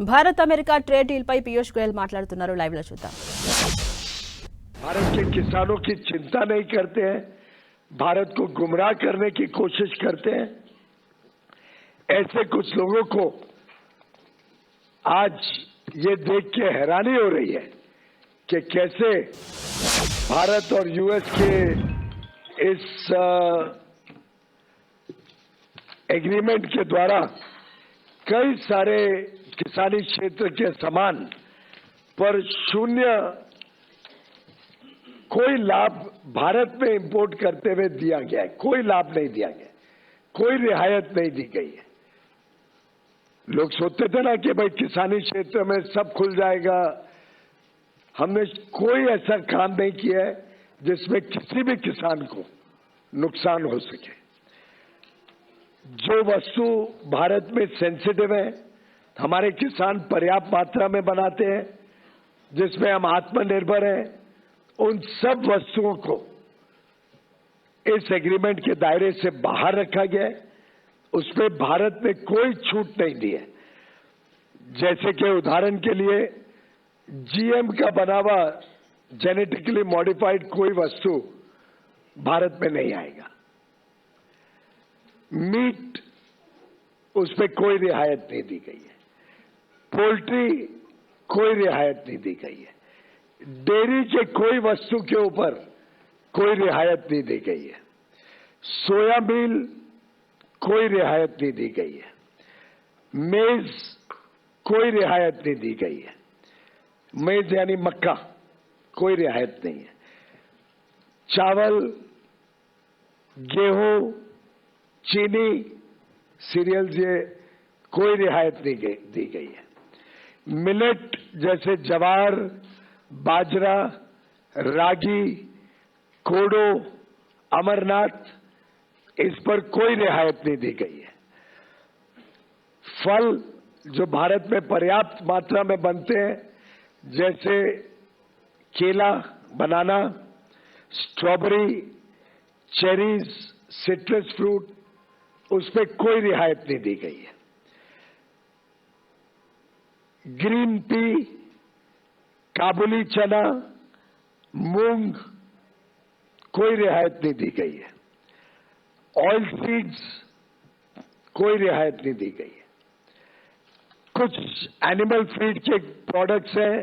Bharat America trade deal పై పీయూష్ గోయల్ మాట్లాడుతున్నారు. Live లో చూద్దాం. भारत के किसानों की चिंता नहीं करते हैं, भारत को गुमराह करने की कोशिश करते हैं. ऐसे कुछ लोगों को आज ये देख के हैरानी हो रही है कि कैसे भारत और यूएस के इस एग्रीमेंट के द्वारा कई सारे किसानी क्षेत्र के सामान पर शून्य कोई लाभ भारत में इंपोर्ट करते हुए दिया गया है. कोई लाभ नहीं दिया गया, कोई रियायत नहीं दी गई है. लोग सोचते थे ना कि भाई किसानी क्षेत्र में सब खुल जाएगा. हमने कोई ऐसा काम नहीं किया है जिसमें किसी भी किसान को नुकसान हो सके. जो वस्तु भारत में सेंसिटिव है, हमारे किसान पर्याप्त मात्रा में बनाते हैं, जिसमें हम आत्मनिर्भर हैं, उन सब वस्तुओं को इस एग्रीमेंट के दायरे से बाहर रखा गया है. उसमें भारत ने कोई छूट नहीं दी है. जैसे कि उदाहरण के लिए जीएम का बना हुआ जेनेटिकली मॉडिफाइड कोई वस्तु भारत में नहीं आएगा. मीट उसमें कोई रियायत नहीं दी गई है. पोल्ट्री कोई रियायत नहीं दी गई है. डेयरी के कोई वस्तु के ऊपर कोई रियायत नहीं दी गई है. सोयाबीन कोई रियायत नहीं दी गई है. मेज कोई रियायत नहीं दी गई है. मेज यानी मक्का, कोई रियायत नहीं है. चावल, गेहूं, चीनी, सीरियल्स, ये कोई रियायत नहीं दी गई है. मिलेट जैसे ज्वार, बाजरा, रागी, कोडो, अमरनाथ, इस पर कोई रियायत नहीं दी गई है. फल जो भारत में पर्याप्त मात्रा में बनते हैं, जैसे केला, बनाना, स्ट्रॉबेरी, चेरीज, सिट्रस फ्रूट, उस पर कोई रियायत नहीं दी गई है. ग्रीन पी, काबुली चना, मूंग, कोई रियायत नहीं दी गई है. ऑयल सीड्स, कोई रियायत नहीं दी गई है. कुछ एनिमल फीड के प्रोडक्ट्स हैं,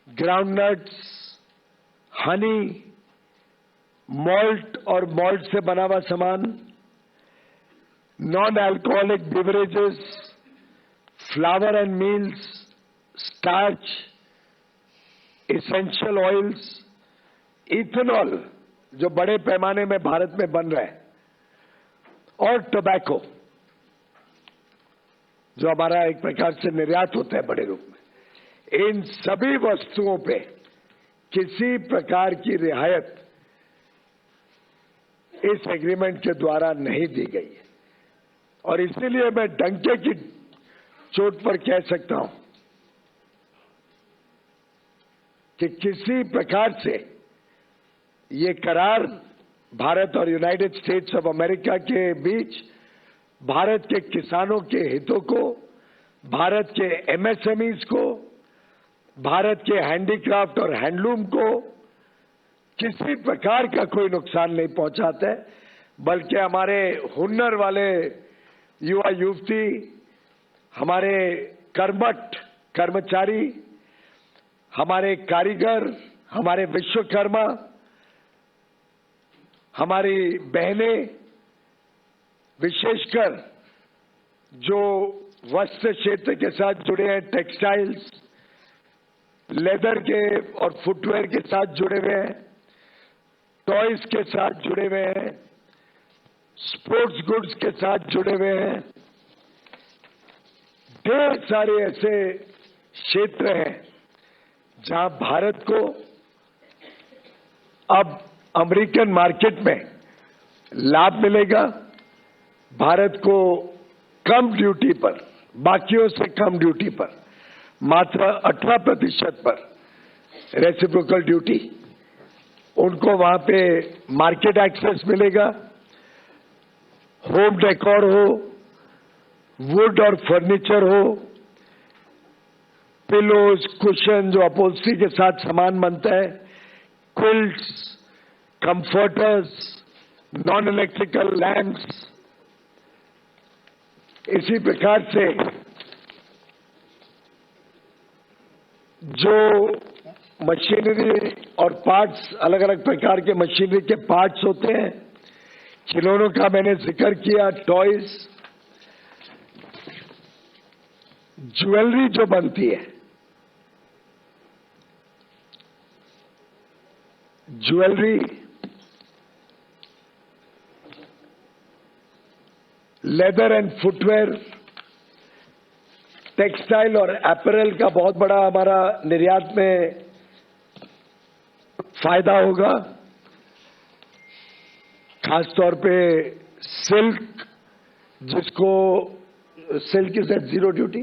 ग्राउंडनट्स, हनी, मॉल्ट और मॉल्ट से बना हुआ सामान, non alcoholic beverages, flower and meals, starch, essential oils, ethanol जो बड़े पैमाने में भारत में बन रहा है, और टोबैको जो हमारा एक प्रकार से निर्यात होता है बड़े रूप में. इन सभी वस्तुओं पे किसी प्रकार की रियायत इस एग्रीमेंट के द्वारा नहीं दी गई है. और इसीलिए मैं डंके की चोट पर कह सकता हूं कि किसी प्रकार से ये करार भारत और यूनाइटेड स्टेट्स ऑफ अमेरिका के बीच भारत के किसानों के हितों को, भारत के एमएसएमईज को, भारत के हैंडीक्राफ्ट और हैंडलूम को किसी प्रकार का कोई नुकसान नहीं पहुंचाता है, बल्कि हमारे हुनर वाले युवा युवती, हमारे कर्मठ कर्मचारी, हमारे कारीगर, हमारे विश्वकर्मा, हमारी बहनें, विशेषकर जो वस्त्र क्षेत्र के साथ जुड़े हैं, टेक्सटाइल्स, लेदर के और फुटवेयर के साथ जुड़े हुए हैं, टॉयज के साथ जुड़े हुए हैं, स्पोर्ट्स गुड्स के साथ जुड़े हुए हैं. ढेर सारे ऐसे क्षेत्र हैं जहां भारत को अब अमेरिकन मार्केट में लाभ मिलेगा. भारत को कम ड्यूटी पर, बाकियों से कम ड्यूटी पर, मात्र 18% पर रेसिप्रोकल ड्यूटी, उनको वहां पे मार्केट एक्सेस मिलेगा. होम डेकोर हो, वुड और फर्नीचर हो, पिलोज, कुशन जो अपहोल्स्ट्री के साथ सामान बनता है, quilts, comforters, non electrical lamps, इसी प्रकार से जो मशीनरी और पार्ट्स, अलग अलग प्रकार के मशीनरी के पार्ट्स होते हैं, खिलौनों का मैंने जिक्र किया, टॉयज, ज्वेलरी जो बनती है, jewellery, leather and footwear, textile और अपैरल का बहुत बड़ा हमारा निर्यात में फायदा होगा। खासतौर पे सिल्क, जिसको silk is at zero duty,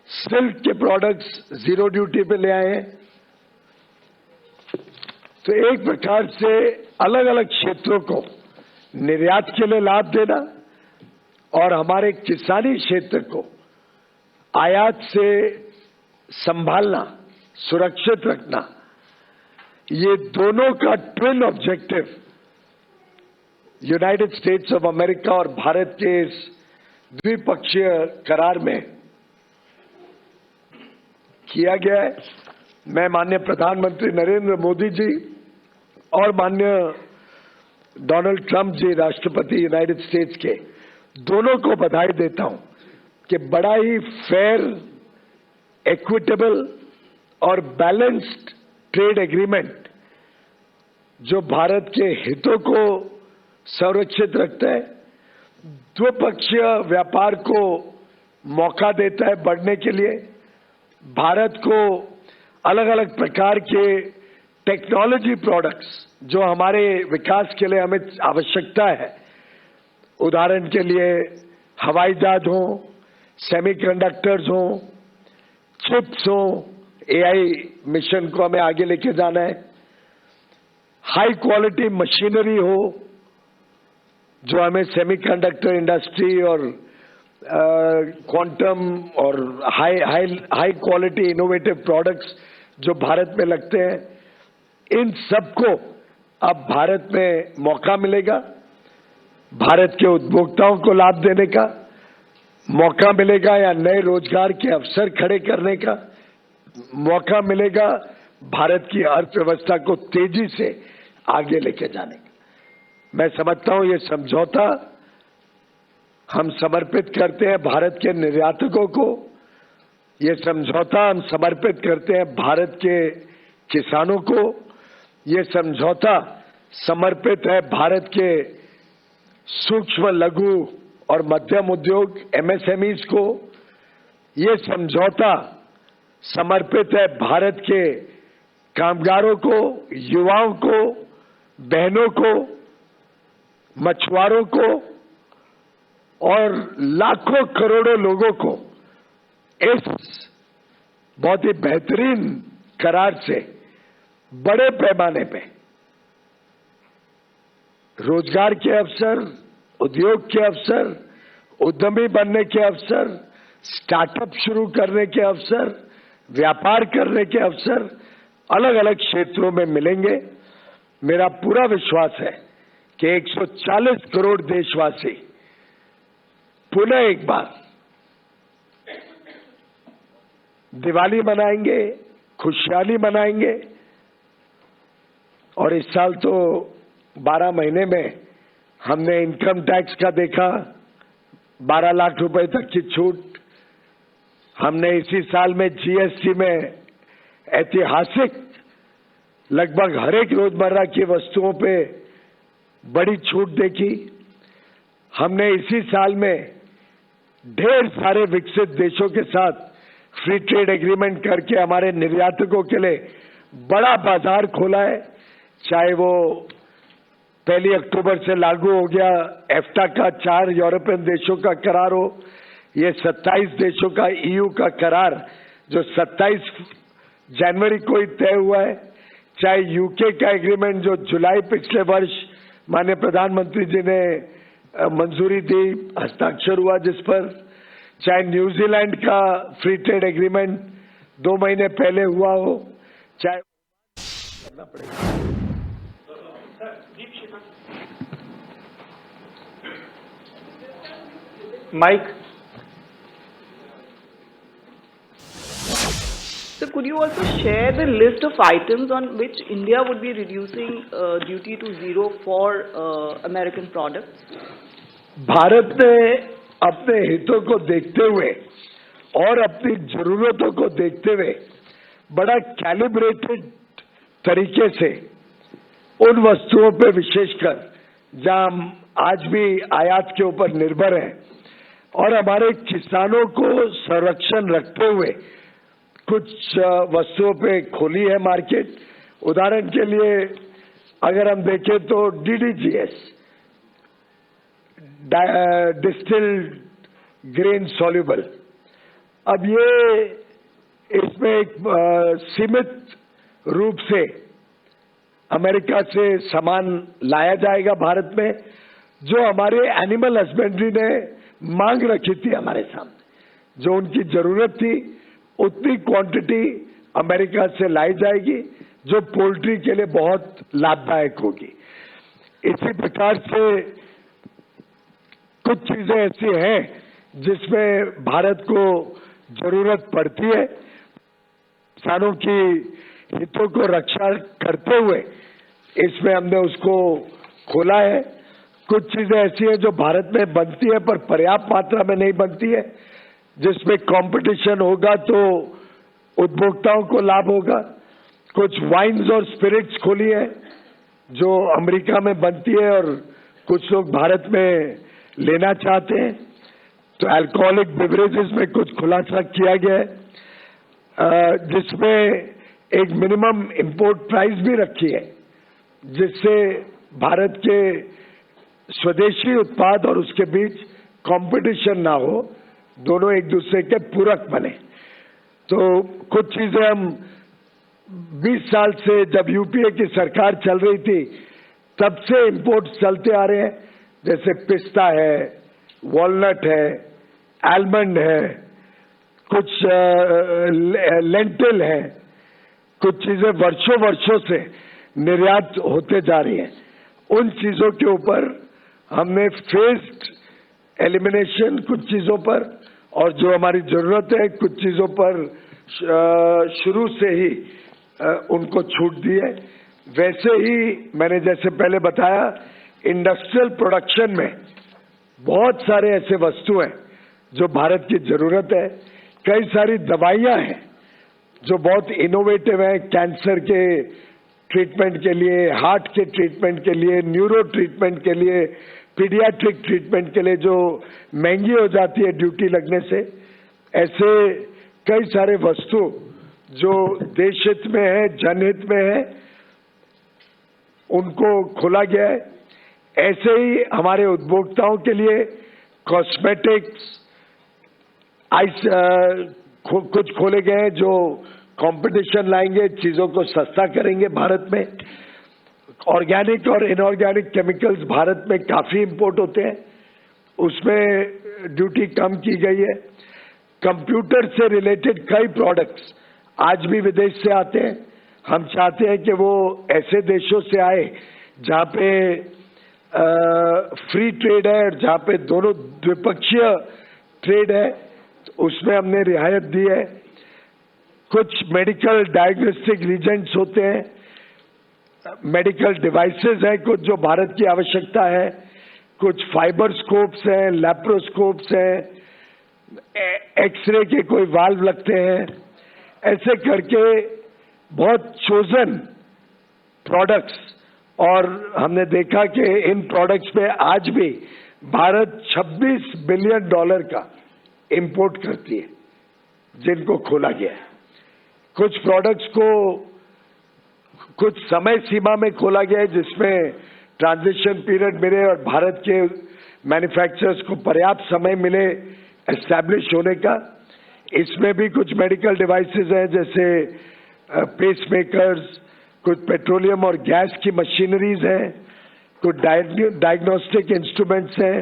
silk के प्रोडक्ट्स जीरो ड्यूटी पे ले आए हैं। तो एक प्रकार से अलग अलग क्षेत्रों को निर्यात के लिए लाभ देना और हमारे किसानी क्षेत्र को आयात से संभालना, सुरक्षित रखना, ये दोनों का twin objective United states of America और भारत के इस द्विपक्षीय करार में किया गया है। मैं माननीय प्रधानमंत्री नरेंद्र मोदी जी और माननीय डोनाल्ड ट्रंप जी, राष्ट्रपति यूनाइटेड स्टेट्स के, दोनों को बधाई देता हूं कि बड़ा ही फेयर, इक्विटेबल और बैलेंस्ड ट्रेड एग्रीमेंट जो भारत के हितों को संरक्षित रखता है, द्विपक्षीय व्यापार को मौका देता है बढ़ने के लिए, भारत को अलग अलग प्रकार के टेक्नोलॉजी प्रोडक्ट्स जो हमारे विकास के लिए हमें आवश्यकता है, उदाहरण के लिए हवाई जहाज हो, सेमीकंडक्टर्स हो, चिप्स हो, एआई मिशन को हमें आगे लेके जाना है, हाई क्वालिटी मशीनरी हो जो हमें सेमीकंडक्टर इंडस्ट्री और क्वांटम और हाई क्वालिटी इनोवेटिव प्रोडक्ट्स जो भारत में लगते हैं, इन सबको अब भारत में मौका मिलेगा। भारत के उपभोक्ताओं को लाभ देने का मौका मिलेगा या नए रोजगार के अवसर खड़े करने का मौका मिलेगा, भारत की अर्थव्यवस्था को तेजी से आगे लेके जाने का। मैं समझता हूं ये समझौता हम समर्पित करते हैं भारत के निर्यातकों को, ये समझौता हम समर्पित करते हैं भारत के किसानों को, ये समझौता समर्पित है भारत के सूक्ष्म, लघु और मध्यम उद्योग एमएसएमईज को, ये समझौता समर्पित है भारत के कामगारों को, युवाओं को, बहनों को, मछुआरों को और लाखों करोड़ों लोगों को इस बहुत ही बेहतरीन करार से बड़े पैमाने पे रोजगार के अवसर, उद्योग के अवसर, उद्यमी बनने के अवसर, स्टार्टअप शुरू करने के अवसर, व्यापार करने के अवसर अलग अलग क्षेत्रों में मिलेंगे। मेरा पूरा विश्वास है कि 140 करोड़ देशवासी पुनः एक बार दिवाली मनाएंगे, खुशहाली मनाएंगे और इस साल तो 12 महीने में हमने इनकम टैक्स का देखा 12 लाख रुपए तक की छूट, हमने इसी साल में जीएसटी में ऐतिहासिक लगभग हर एक रोजमर्रा की वस्तुओं पे बड़ी छूट देखी, हमने इसी साल में ढेर सारे विकसित देशों के साथ फ्री ट्रेड एग्रीमेंट करके हमारे निर्यातकों के लिए बड़ा बाजार खोला है। चाहे वो 1 अक्टूबर से लागू हो गया एफ्टा का 4 यूरोपियन देशों का करार हो, ये 27 देशों का ईयू का करार जो 27 जनवरी को ही तय हुआ है, चाहे यूके का एग्रीमेंट जो जुलाई पिछले वर्ष माननीय प्रधानमंत्री जी ने मंजूरी दी, हस्ताक्षर हुआ जिस पर, चाहे न्यूजीलैंड का फ्री ट्रेड एग्रीमेंट 2 महीने पहले हुआ हो, चाहे करना पड़ेगा। Mike. So could you also share the list of items on which India would be reducing duty to zero for American products? Bharat ने अपने हितों को देखते हुए और अपनी जरूरतों को देखते हुए बड़ा कैलिब्रेटेड तरीके से उन वस्तुओं पे विशेषकर जहां हम आज भी आयात के ऊपर निर्भर हैं और हमारे किसानों को संरक्षण रखते हुए कुछ वस्तुओं पे खोली है मार्केट। उदाहरण के लिए अगर हम देखें तो DDGS, डिस्टिल्ड ग्रेन सॉल्युबल, अब ये इसमें एक सीमित रूप से अमेरिका से सामान लाया जाएगा भारत में, जो हमारे एनिमल हस्बेंड्री ने मांग रखी थी हमारे सामने, जो उनकी जरूरत थी उतनी क्वांटिटी अमेरिका से लाई जाएगी, जो पोल्ट्री के लिए बहुत लाभदायक होगी। इसी प्रकार से कुछ चीजें ऐसी हैं जिसमें भारत को जरूरत पड़ती है, किसानों की हितों को रक्षा करते हुए इसमें हमने उसको खोला है। कुछ चीजें ऐसी हैं जो भारत में बनती है पर पर्याप्त मात्रा में नहीं बनती है, जिसमें कंपटीशन होगा तो उपभोक्ताओं को लाभ होगा। कुछ वाइन्स और स्पिरिट्स खोली है जो अमेरिका में बनती है और कुछ लोग भारत में लेना चाहते हैं, तो अल्कोहलिक बेवरेजेस में कुछ खुलासा किया गया है, जिसमें एक मिनिमम इंपोर्ट प्राइस भी रखी है, जिससे भारत के स्वदेशी उत्पाद और उसके बीच कंपटीशन ना हो, दोनों एक दूसरे के पूरक बने। तो कुछ चीजें हम 20 साल से जब यूपीए की सरकार चल रही थी तब से इंपोर्ट चलते आ रहे हैं, जैसे पिस्ता है, वॉलनट है, आलमंड है, कुछ लेंटिल है, कुछ चीजें वर्षों से निर्यात होते जा रही हैं। उन चीजों के ऊपर हमने फेस्ड एलिमिनेशन कुछ चीजों पर, और जो हमारी जरूरत है कुछ चीजों पर शुरू से ही उनको छूट दी है। वैसे ही मैंने जैसे पहले बताया, इंडस्ट्रियल प्रोडक्शन में बहुत सारे ऐसे वस्तु हैं जो भारत की जरूरत है। कई सारी दवाइयां हैं जो बहुत इनोवेटिव हैं, कैंसर के ट्रीटमेंट के लिए, हार्ट के ट्रीटमेंट के लिए, न्यूरो ट्रीटमेंट के लिए, पीडियाट्रिक ट्रीटमेंट के लिए, जो महंगी हो जाती है ड्यूटी लगने से। ऐसे कई सारे वस्तु जो देश हित में है, जनहित में है, उनको खोला गया है। ऐसे ही हमारे उपभोक्ताओं के लिए कॉस्मेटिक्स कुछ खोले गए हैं जो कंपटीशन लाएंगे, चीजों को सस्ता करेंगे भारत में। ऑर्गेनिक और इनऑर्गेनिक केमिकल्स भारत में काफी इंपोर्ट होते हैं, उसमें ड्यूटी कम की गई है। कंप्यूटर से रिलेटेड कई प्रोडक्ट्स आज भी विदेश से आते हैं। हम चाहते हैं कि वो ऐसे देशों से आए जहां पे फ्री ट्रेड है और जहां पे दोनों द्विपक्षीय ट्रेड है, उसमें हमने रियायत दी है। कुछ मेडिकल डायग्नोस्टिक रीजेंट्स होते हैं, मेडिकल डिवाइसेस हैं कुछ जो भारत की आवश्यकता है, कुछ फाइबर स्कोप्स हैं, लैप्रोस्कोप्स हैं, एक्सरे के कोई वाल्व लगते हैं। ऐसे करके बहुत चोजन प्रोडक्ट्स, और हमने देखा कि इन प्रोडक्ट्स में आज भी भारत $26 बिलियन का इंपोर्ट करती है, जिनको खोला गया है। कुछ प्रोडक्ट्स को कुछ समय सीमा में खोला गया है जिसमें ट्रांजिशन पीरियड मिले और भारत के मैन्युफैक्चरर्स को पर्याप्त समय मिले एस्टैब्लिश होने का। इसमें भी कुछ मेडिकल डिवाइसेस हैं जैसे पेसमेकर्स, कुछ पेट्रोलियम और गैस की मशीनरीज हैं, कुछ डायग्नोस्टिक इंस्ट्रूमेंट्स हैं,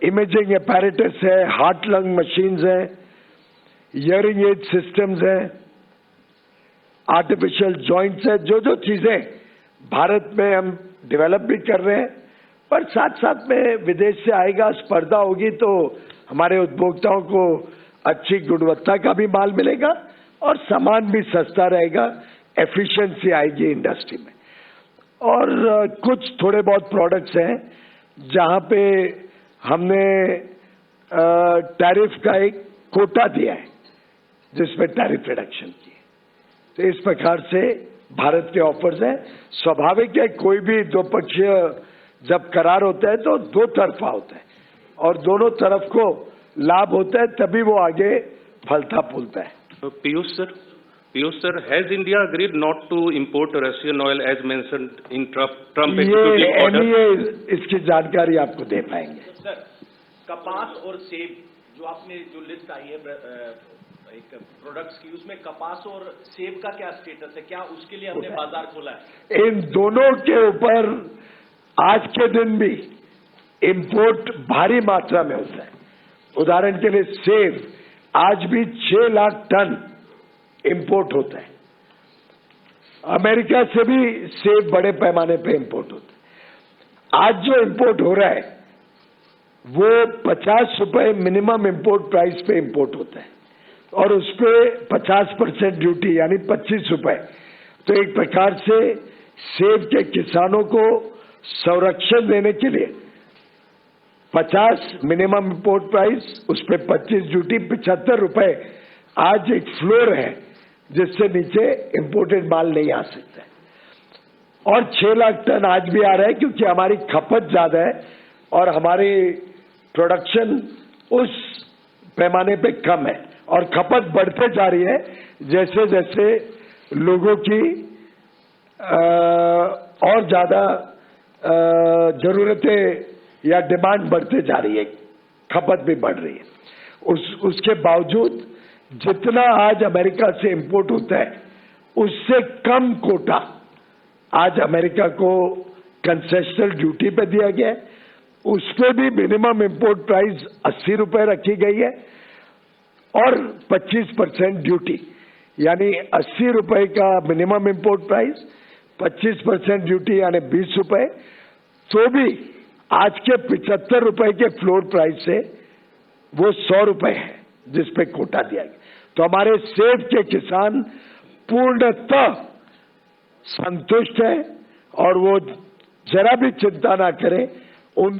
इमेजिंग अपैरेटस है, हार्ट लंग मशीन्स हैं। हियरिंग एड सिस्टम्स हैं, आर्टिफिशियल जॉइंट्स है, जो जो चीजें भारत में हम डेवलप भी कर रहे हैं, पर साथ साथ में विदेश से आएगा, स्पर्धा होगी तो हमारे उपभोक्ताओं को अच्छी गुणवत्ता का भी माल मिलेगा और सामान भी सस्ता रहेगा, एफिशिएंसी आएगी इंडस्ट्री में। और कुछ थोड़े बहुत प्रोडक्ट्स हैं जहां पे हमने टैरिफ का एक कोटा दिया है जिसमें टैरिफ रिडक्शन की है। तो इस प्रकार से भारत के ऑफर्स हैं। स्वाभाविक है, कोई भी द्विपक्षीय जब करार होता है तो दो तरफा होता है और दोनों तरफ को लाभ होता है, तभी वो आगे फलता फूलता है। Piyush sir, has India agreed not to import Russian oil as mentioned in Trump executive order? ये इसकी जानकारी आपको दे पाएंगे। सर, कपास और सेब जो आपने जो लिस्ट आई है एक प्रोडक्ट्स की, उसमें कपास और सेब का क्या स्टेटस है? क्या उसके लिए हमने बाजार खोला है? इन दोनों के ऊपर आज के दिन भी इंपोर्ट भारी मात्रा में होता है। उदाहरण के लिए सेब आज भी 6 लाख टन इंपोर्ट होता है। अमेरिका से भी सेब बड़े पैमाने पे इंपोर्ट होता है। आज जो इंपोर्ट हो रहा है वो 50 रुपए मिनिमम इंपोर्ट प्राइस पे इंपोर्ट होता है और उस पर 50% ड्यूटी यानी 25 रुपए। तो एक प्रकार से सेब के किसानों को संरक्षण देने के लिए 50 मिनिमम इंपोर्ट प्राइस, उस पर 25 ड्यूटी, 75 रुपए आज एक फ्लोर है जिससे नीचे इंपोर्टेड माल नहीं आ सकता है। और 6 लाख टन आज भी आ रहा है क्योंकि हमारी खपत ज्यादा है और हमारी प्रोडक्शन उस पैमाने पे कम है और खपत बढ़ते जा रही है जैसे जैसे लोगों की और ज्यादा जरूरतें या डिमांड बढ़ते जा रही है, खपत भी बढ़ रही है। उसके बावजूद जितना आज अमेरिका से इंपोर्ट होता है उससे कम कोटा आज अमेरिका को कंसेशनल ड्यूटी पे दिया गया है। उस पर भी मिनिमम इंपोर्ट प्राइस 80 रुपए रखी गई है और 25% ड्यूटी, यानी 80 रुपए का मिनिमम इंपोर्ट प्राइस, 25% ड्यूटी यानी 20 रुपए। तो भी आज के 75 रुपए के फ्लोर प्राइस से वो 100 रुपए है जिस पे कोटा दिया गया। तो हमारे सेब के किसान पूर्णतः संतुष्ट हैं और वो जरा भी चिंता ना करें। उन